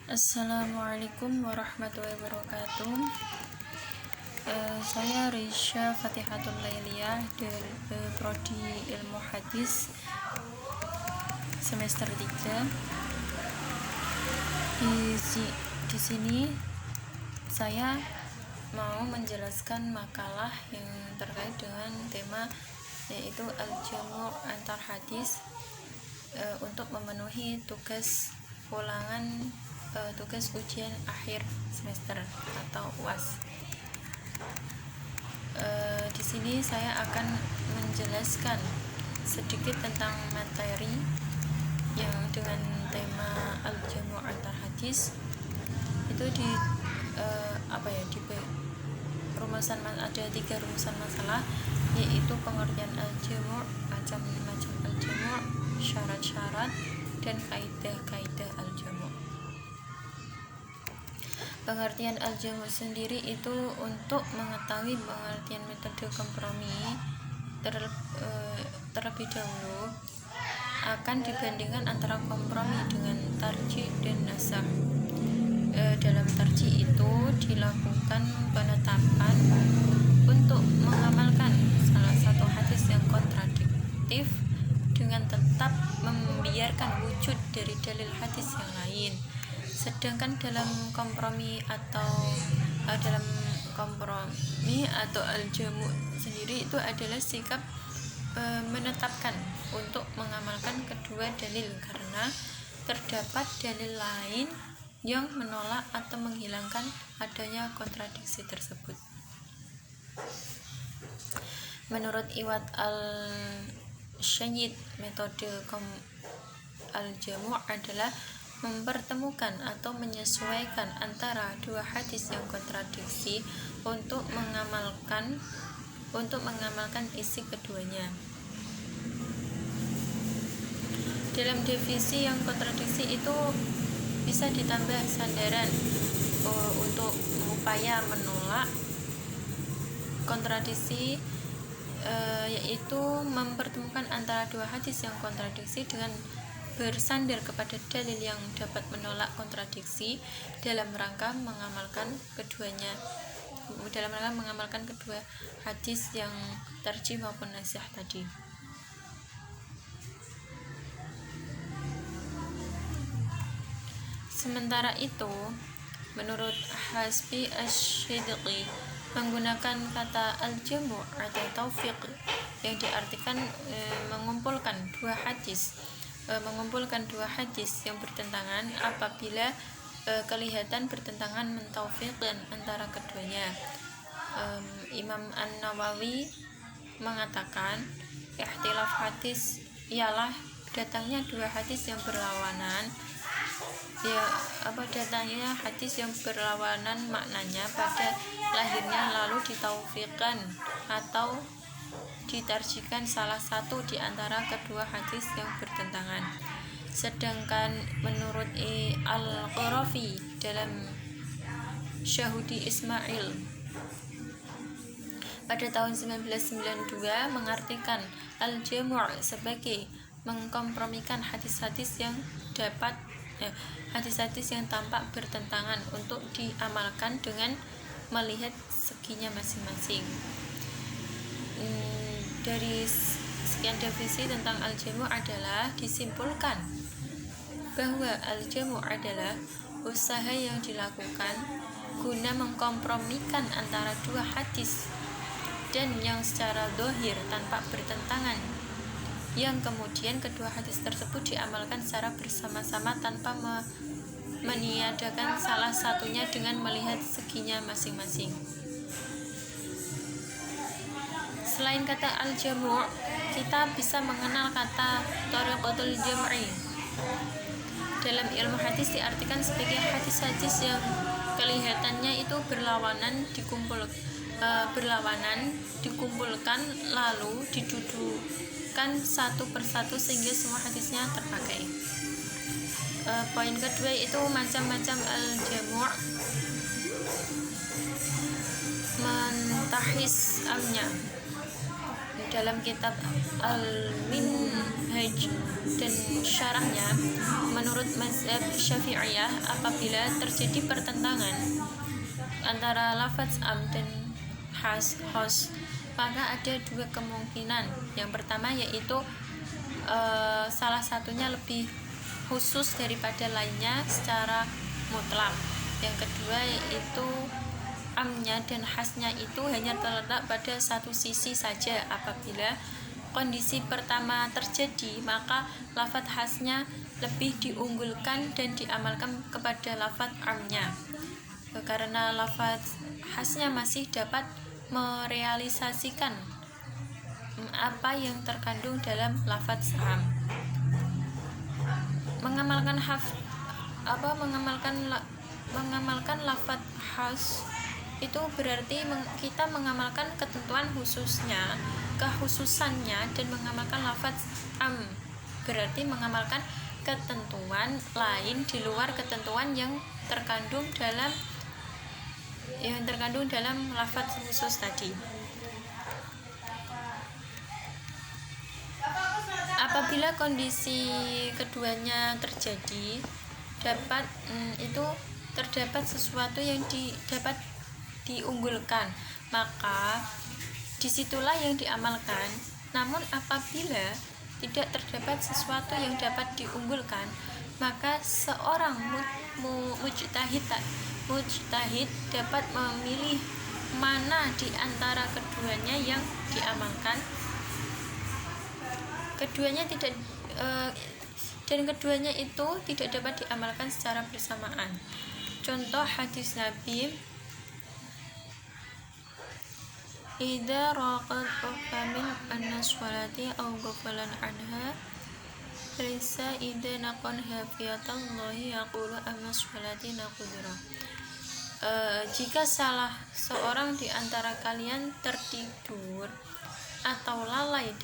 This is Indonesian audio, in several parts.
Assalamualaikum warahmatullahi wabarakatuh. Saya Risha Fatihatul Lailiyah dari Prodi Ilmu Hadis semester 3. Di sini saya mau menjelaskan makalah yang terkait dengan tema yaitu al-jamu' antar hadis untuk memenuhi tugas ulangan tugas ujian akhir semester atau UAS. Di sini saya akan menjelaskan sedikit tentang materi yang dengan tema al-jamu' antar hadis itu di rumusan ada 3 rumusan masalah, yaitu pengertian al-jamu', macam-macam al-jamu', syarat-syarat, dan kaidah-kaidah al-jamu'. Pengertian al-jamu' sendiri itu untuk mengetahui pengertian metode kompromi terlebih dahulu akan dibandingkan antara kompromi dengan tarjih dan nasakh. Dalam tarjih itu dilakukan penetapan untuk mengamalkan salah satu hadis yang kontradiktif dengan tetap membiarkan wujud dari dalil hadis yang lain. Sedangkan dalam kompromi atau al-jamu' sendiri itu adalah sikap menetapkan untuk mengamalkan kedua dalil karena terdapat dalil lain yang menolak atau menghilangkan adanya kontradiksi tersebut. Menurut Iwad al-Syed, metode al-jamu' adalah mempertemukan atau menyesuaikan antara dua hadis yang kontradiksi untuk mengamalkan isi keduanya. Dalam definisi yang kontradiksi itu bisa ditambah sandaran untuk upaya menolak kontradiksi, yaitu mempertemukan antara dua hadis yang kontradiksi dengan bersandar kepada dalil yang dapat menolak kontradiksi dalam rangka mengamalkan kedua hadis yang tarjih maupun nasakh tadi. Sementara itu, menurut Hasbi Asy-Syidqi, menggunakan kata al-jamu' atau taufiq yang diartikan mengumpulkan dua hadis yang bertentangan apabila kelihatan bertentangan mentaufiqkan antara keduanya. Imam An-Nawawi mengatakan ikhtilaf hadis ialah datangnya dua hadis yang berlawanan, datangnya hadis yang berlawanan maknanya pada lahirnya lalu ditaufiqkan atau ditarjihkan salah satu di antara kedua hadis yang bertentangan. Sedangkan menurut Al-Qarafi dalam Syahudi Ismail pada tahun 1992 mengartikan al-jamu' sebagai mengkompromikan hadis-hadis yang tampak bertentangan untuk diamalkan dengan melihat seginya masing-masing. Dari sekian definisi tentang al-jamu' adalah disimpulkan bahwa al-jamu' adalah usaha yang dilakukan guna mengkompromikan antara dua hadis dan yang secara zahir tanpa bertentangan, yang kemudian kedua hadis tersebut diamalkan secara bersama-sama tanpa meniadakan salah satunya dengan melihat seginya masing-masing. Selain kata al-jamu', kita bisa mengenal kata thariqatul jam'i. Dalam ilmu hadis diartikan sebagai hadis-hadis yang kelihatannya itu berlawanan dikumpulkan lalu didudukan satu persatu sehingga semua hadisnya terpakai. Poin kedua itu macam-macam al-jamu' mentahis amnya. dalam kitab Al-Minhaj dan syarahnya, menurut mazhab Syafi'iyah, apabila terjadi pertentangan antara lafaz am dan khos, maka ada dua kemungkinan. Yang pertama yaitu salah satunya lebih khusus daripada lainnya secara mutlak. Yang kedua yaitu amnya dan khasnya itu hanya terletak pada satu sisi saja. Apabila kondisi pertama terjadi, maka lafaz khasnya lebih diunggulkan dan diamalkan kepada lafaz amnya, karena lafaz khasnya masih dapat merealisasikan apa yang terkandung dalam lafaz am. Mengamalkan lafaz khas itu berarti kita mengamalkan ketentuan kekhususannya, dan mengamalkan lafaz am berarti mengamalkan ketentuan lain di luar ketentuan yang terkandung dalam lafaz khusus tadi. Apabila kondisi keduanya terjadi, terdapat sesuatu yang dapat diunggulkan, maka disitulah yang diamalkan. Namun apabila tidak terdapat sesuatu yang dapat diunggulkan, maka seorang mujtahid dapat memilih mana di antara keduanya yang diamalkan. Keduanya itu tidak dapat diamalkan secara bersamaan. Contoh hadis Nabi, idza raqad min an-naswalati aw ghafalan anha laysa idza naqan hafiyatallahi yaqulu an-naswalati naqudra. Jika salah seorang di antara kalian tertidur atau lalai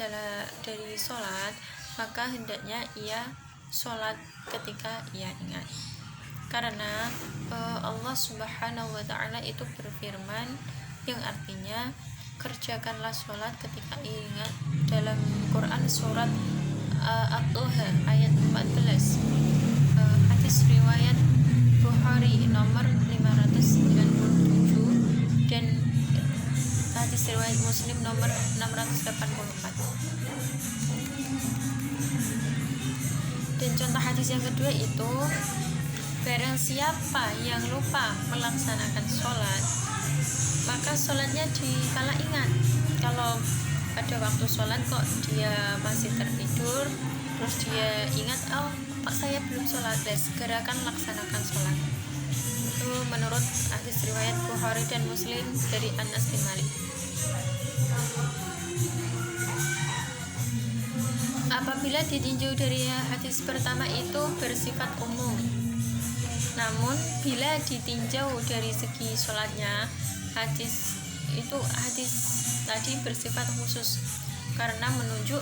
dari sholat, maka hendaknya ia sholat ketika ia ingat. Karena Allah Subhanahu wa ta'ala itu berfirman yang artinya kerjakanlah sholat ketika ingat, dalam Quran surat At-Tuha ayat 14. Hadis riwayat Bukhari nomor 597 dan hadis riwayat Muslim nomor 684. Dan contoh hadis yang kedua itu, barang siapa yang lupa melaksanakan sholat, maka sholatnya dikala ingat. Kalau pada waktu sholat kok dia masih tertidur, terus dia ingat, oh kok saya belum sholat, segerakan laksanakan sholat. Itu menurut hadis riwayat Bukhari dan Muslim dari Anas bin Malik. Apabila ditinjau dari hadis pertama itu bersifat umum, namun bila ditinjau dari segi sholatnya, hadis tadi bersifat khusus karena menunjuk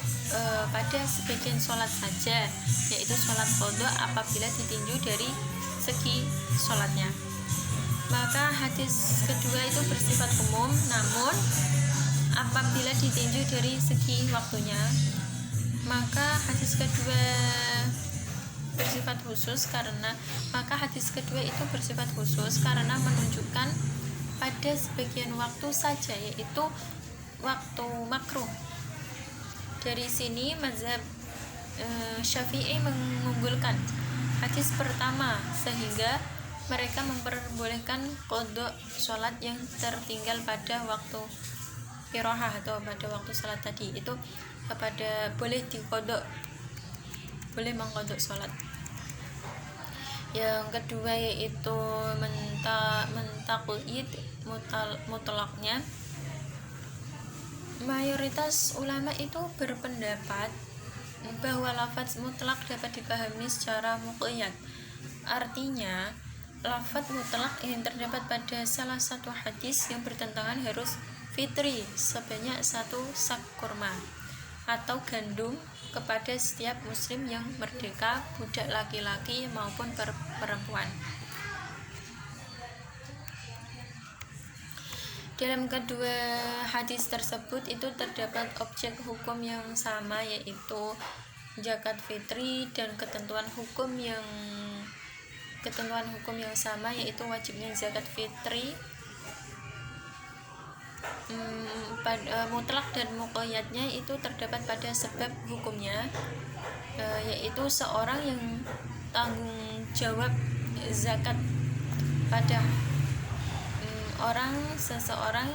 pada sebagian sholat saja, yaitu sholat qadha apabila ditinjau dari segi sholatnya. Maka hadis kedua itu bersifat umum, namun apabila ditinjau dari segi waktunya, maka hadis kedua bersifat khusus karena menunjukkan pada sebagian waktu saja, yaitu waktu makruh. Dari sini mazhab Syafi'i mengunggulkan hadis pertama, sehingga mereka memperbolehkan qadha sholat yang tertinggal pada waktu irohah atau pada waktu sholat tadi, itu boleh mengqadha sholat. Yang kedua yaitu mentaqyid mutlaknya. Mayoritas ulama itu berpendapat bahwa lafaz mutlak dapat dipahami secara muqayyad. Artinya, lafaz mutlak yang terdapat pada salah satu hadis yang bertentangan harus fitri sebanyak 1 sak kurma atau gandum kepada setiap muslim yang merdeka, budak laki-laki maupun perempuan. Dalam kedua hadis tersebut itu terdapat objek hukum yang sama, yaitu zakat fitri, dan ketentuan hukum yang sama, yaitu wajibnya zakat fitri mutlak dan muqayyadnya itu terdapat pada sebab hukumnya, yaitu seorang yang tanggung jawab zakat pada seseorang.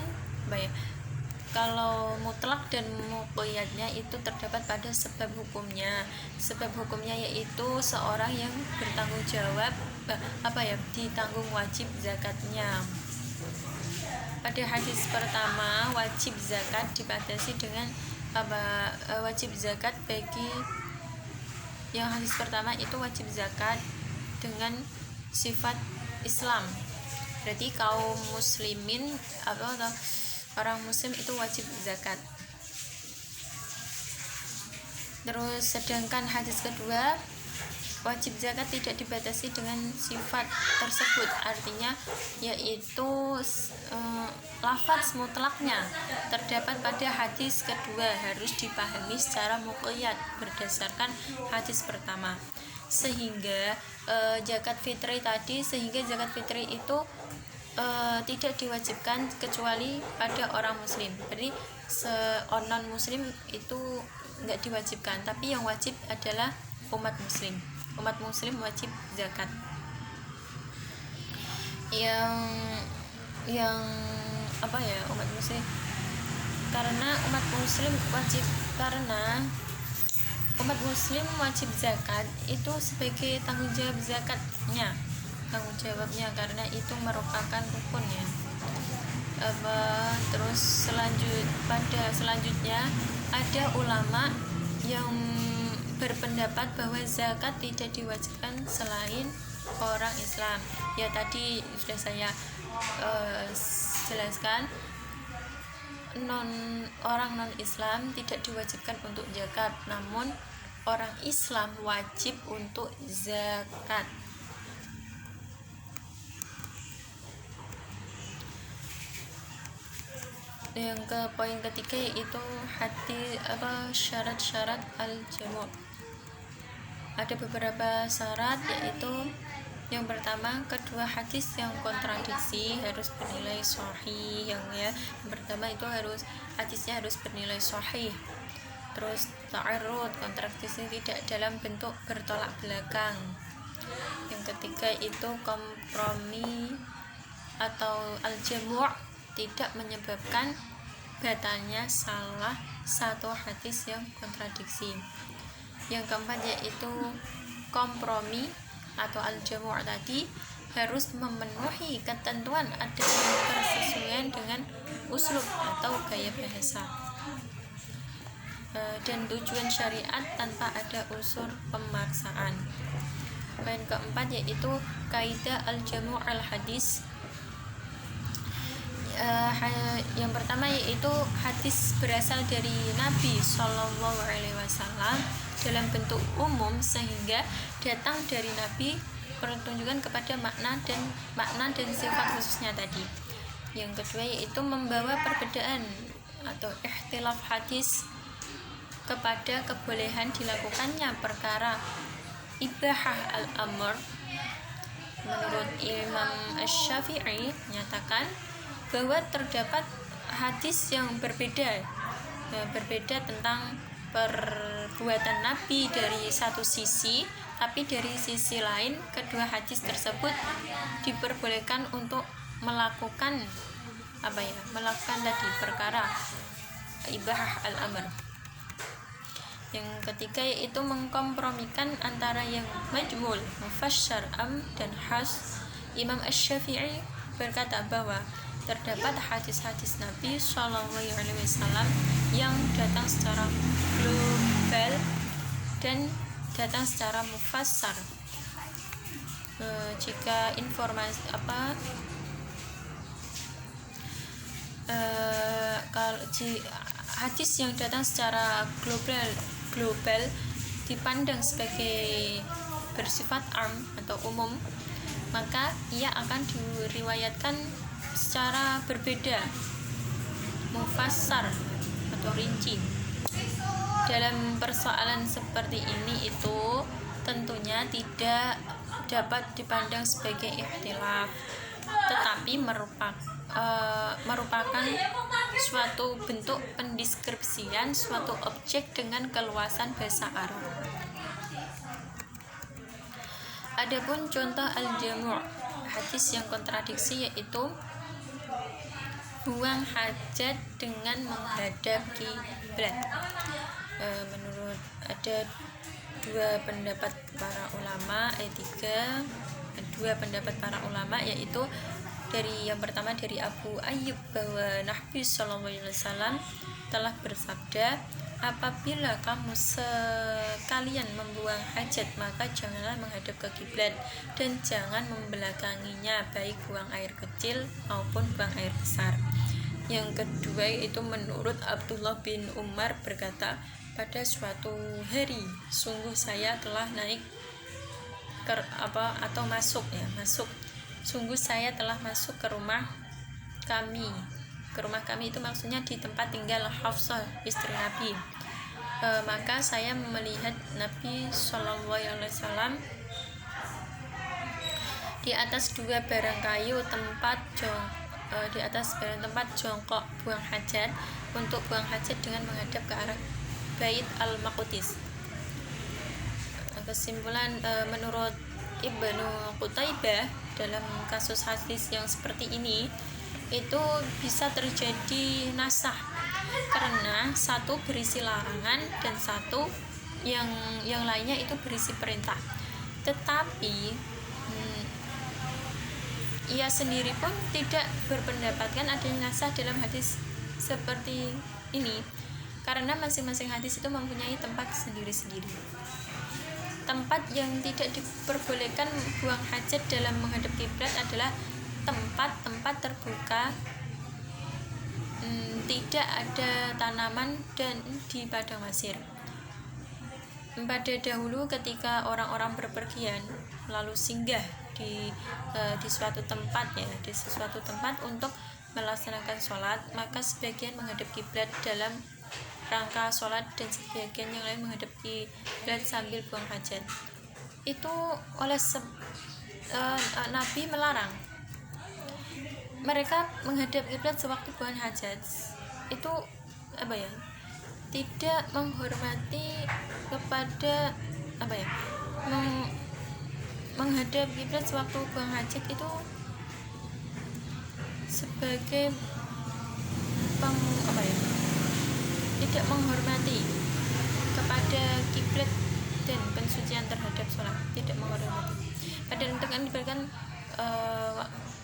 Kalau mutlak dan muqayyadnya itu terdapat pada sebab hukumnya. Sebab hukumnya yaitu seorang yang bertanggung jawab ditanggung wajib zakatnya. Pada hadis pertama, wajib zakat dibatasi dengan wajib zakat bagi yang hadis pertama itu wajib zakat dengan sifat Islam. Berarti kaum muslimin atau orang muslim itu wajib zakat. Terus sedangkan hadis kedua, wajib zakat tidak dibatasi dengan sifat tersebut, artinya yaitu lafaz mutlaknya terdapat pada hadis kedua harus dipahami secara muqayyad berdasarkan hadis pertama. Sehingga zakat fitri itu tidak diwajibkan kecuali pada orang muslim. Jadi non muslim itu enggak diwajibkan, tapi yang wajib adalah umat muslim. Umat muslim wajib zakat. Umat muslim, karena umat muslim wajib zakat itu sebagai tanggung jawabnya karena itu merupakan rukunnya. Terus selanjutnya ada ulama yang berpendapat bahwa zakat tidak diwajibkan selain orang Islam. Ya, tadi sudah saya jelaskan, orang non Islam tidak diwajibkan untuk zakat, namun orang Islam wajib untuk zakat. Yang ke poin ketiga yaitu syarat-syarat al-jamu'. Ada beberapa syarat, yaitu yang pertama, kedua hadis yang kontradiksi harus bernilai sahih. Yang pertama itu hadisnya harus bernilai sahih. Terus ta'arud, kontradiksi tidak dalam bentuk bertolak belakang. Yang ketiga itu kompromi atau al-jamu' tidak menyebabkan batalnya salah satu hadis yang kontradiksi. Yang keempat yaitu kompromi atau al-jamu' tadi harus memenuhi ketentuan adanya persesuaian dengan uslub atau gaya bahasa dan tujuan syariat tanpa ada unsur pemaksaan. Poin keempat yaitu kaidah al-jamu' al-hadis. Yang pertama yaitu hadis berasal dari Nabi Shallallahu Alaihi Wasallam dalam bentuk umum sehingga datang dari Nabi pertunjukan kepada makna dan sifat khususnya tadi. Yang kedua yaitu membawa perbedaan atau ikhtilaf hadis kepada kebolehan dilakukannya perkara ibahah al-amr. Menurut Imam Asy-Syafi'i menyatakan bahwa terdapat hadis yang berbeda tentang perbuatan Nabi dari satu sisi, tapi dari sisi lain kedua hadis tersebut diperbolehkan untuk melakukan tadi perkara ibahah al-amr. Yang ketiga yaitu mengkompromikan antara yang majmul, mufassar, am dan khas. Imam Asy-Syafi'i berkata bahwa terdapat hadis-hadis Nabi Shallallahu Alaihi Wasallam yang datang secara global dan datang secara mufassar. Jika informasi hadis yang datang secara global dipandang sebagai bersifat am atau umum, maka ia akan diriwayatkan secara berbeda mufassar atau rinci. Dalam persoalan seperti ini itu tentunya tidak dapat dipandang sebagai ikhtilaf, tetapi merupakan suatu bentuk pendeskripsian suatu objek dengan keluasan bahasa Arab. Adapun contoh al-jamu', hadis yang kontradiksi, yaitu buang hajat dengan menghadap kiblat. Menurut ada dua pendapat para ulama, dua pendapat para ulama, yaitu dari yang pertama dari Abu Ayyub bahwa Nabi SAW telah bersabda, apabila kamu sekalian membuang hajat maka janganlah menghadap ke kiblat dan jangan membelakanginya, baik buang air kecil maupun buang air besar. Yang kedua itu menurut Abdullah bin Umar berkata, pada suatu hari sungguh saya telah naik sungguh saya telah masuk ke rumah kami. Ke rumah kami itu maksudnya di tempat tinggal Hafsah istri Nabi. Maka saya melihat Nabi SAW di atas dua barang kayu tempat jongkok buang hajat, untuk buang hajat dengan menghadap ke arah Bait al-Maqdis. Kesimpulan, menurut Ibnu Qutaibah, dalam kasus hadis yang seperti ini itu bisa terjadi nasah, karena satu berisi larangan dan satu yang lainnya itu berisi perintah. Tetapi ia sendiri pun tidak berpendapatkan adanya nasah dalam hadis seperti ini, karena masing-masing hadis itu mempunyai tempat sendiri-sendiri. Tempat yang tidak diperbolehkan buang hajat dalam menghadap kiblat adalah tempat-tempat terbuka, tidak ada tanaman, dan di padang pasir. Pada dahulu ketika orang-orang berpergian lalu singgah di suatu tempat untuk melaksanakan sholat, maka sebagian menghadap kiblat dalam rangka sholat dan sebagian yang lain menghadap kiblat sambil buang hajat. Itu oleh Nabi melarang mereka menghadap kiblat sewaktu buang hajat. Itu tidak menghormati kepada menghadap kiblat sewaktu buang hajat itu sebagai tidak menghormati kepada kiblat dan pensucian terhadap sholat, tidak menghormati. Padahal untuk yang diberikan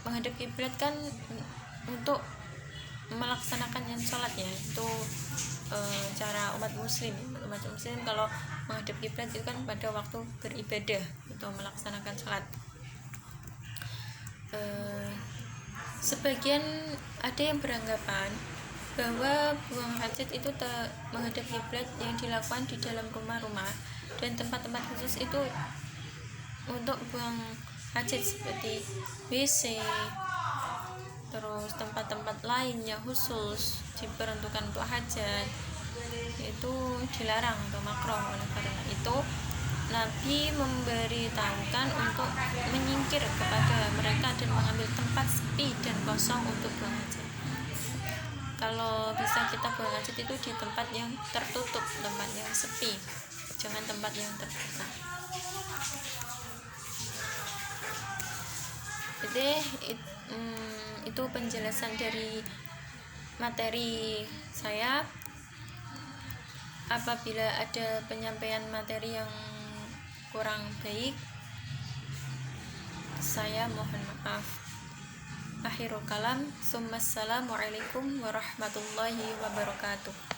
menghadap kiblat kan untuk melaksanakan yang sholatnya, itu cara umat muslim kalau menghadap kiblat itu kan pada waktu beribadah untuk melaksanakan sholat. Sebagian ada yang beranggapan bahwa buang hajat itu menghadap kiblat yang dilakukan di dalam rumah-rumah dan tempat-tempat khusus itu untuk buang hajat seperti WC, terus tempat-tempat lain yang khusus diperuntukkan untuk hajat, itu dilarang atau makruh. Oleh karena itu Nabi memberitahukan untuk menyingkir kepada mereka dan mengambil tempat sepi dan kosong untuk buang hajat. Kalau bisa kita buang hajat itu di tempat yang tertutup, tempat yang sepi, jangan tempat yang terbuka. Jadi itu penjelasan dari materi saya. Apabila ada penyampaian materi yang kurang baik, saya mohon maaf. Akhirul kalam, assalamualaikum warahmatullahi wabarakatuh.